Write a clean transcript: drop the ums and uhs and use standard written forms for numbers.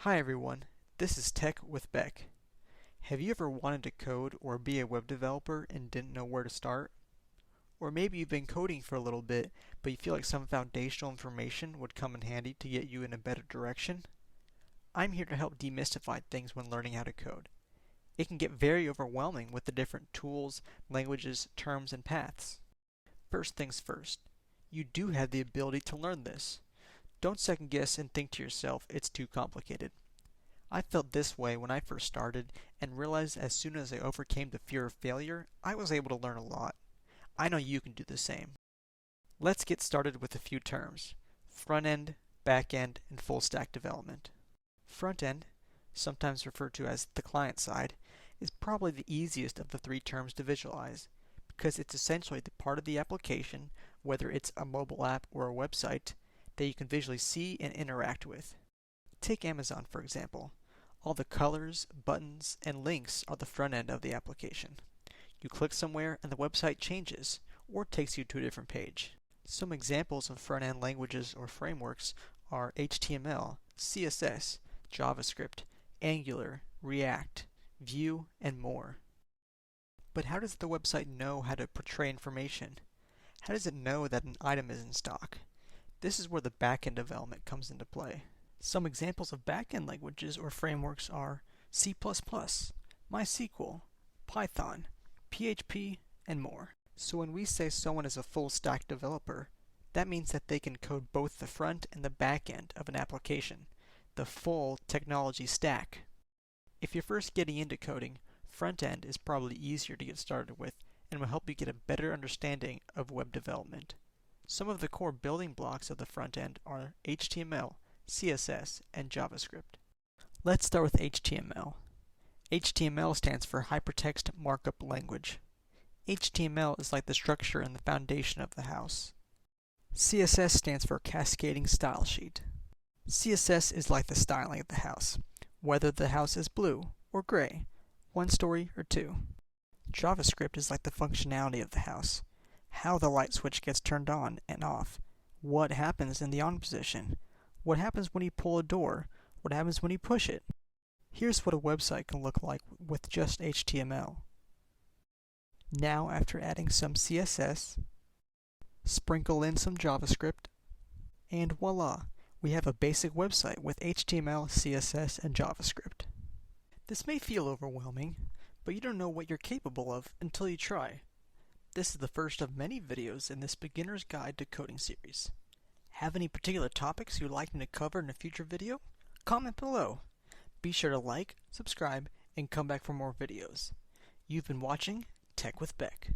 Hi everyone, this is Tech with Beck. Have you ever wanted to code or be a web developer and didn't know where to start? Or maybe you've been coding for a little bit, but you feel like some foundational information would come in handy to get you in a better direction? I'm here to help demystify things when learning how to code. It can get very overwhelming with the different tools, languages, terms, and paths. First things first, you do have the ability to learn this. Don't second guess and think to yourself it's too complicated. I felt this way when I first started and realized as soon as I overcame the fear of failure, I was able to learn a lot. I know you can do the same. Let's get started with a few terms: front-end, back-end, and full-stack development. Front-end, sometimes referred to as the client side, is probably the easiest of the three terms to visualize because it's essentially the part of the application, whether it's a mobile app or a website, that you can visually see and interact with. Take Amazon for example. All the colors, buttons, and links are the front end of the application. You click somewhere and the website changes, or takes you to a different page. Some examples of front-end languages or frameworks are HTML, CSS, JavaScript, Angular, React, Vue, and more. But how does the website know how to portray information? How does it know that an item is in stock? This is where the backend development comes into play. Some examples of backend languages or frameworks are C++, MySQL, Python, PHP, and more. So when we say someone is a full-stack developer, that means that they can code both the front and the back end of an application, the full technology stack. If you're first getting into coding, front end is probably easier to get started with and will help you get a better understanding of web development. Some of the core building blocks of the front end are HTML, CSS, and JavaScript. Let's start with HTML. HTML stands for Hypertext Markup Language. HTML is like the structure and the foundation of the house. CSS stands for Cascading Style Sheet. CSS is like the styling of the house, whether the house is blue or gray, one story or two. JavaScript is like the functionality of the house, how the light switch gets turned on and off, what happens in the on position, what happens when you pull a door, what happens when you push it. Here's what a website can look like with just HTML. Now, after adding some CSS, sprinkle in some JavaScript, and voila, we have a basic website with HTML, CSS, and JavaScript. This may feel overwhelming, but you don't know what you're capable of until you try. This is the first of many videos in this Beginner's Guide to Coding series. Have any particular topics you'd like me to cover in a future video? Comment below. Be sure to like, subscribe, and come back for more videos. You've been watching Tech with Beck.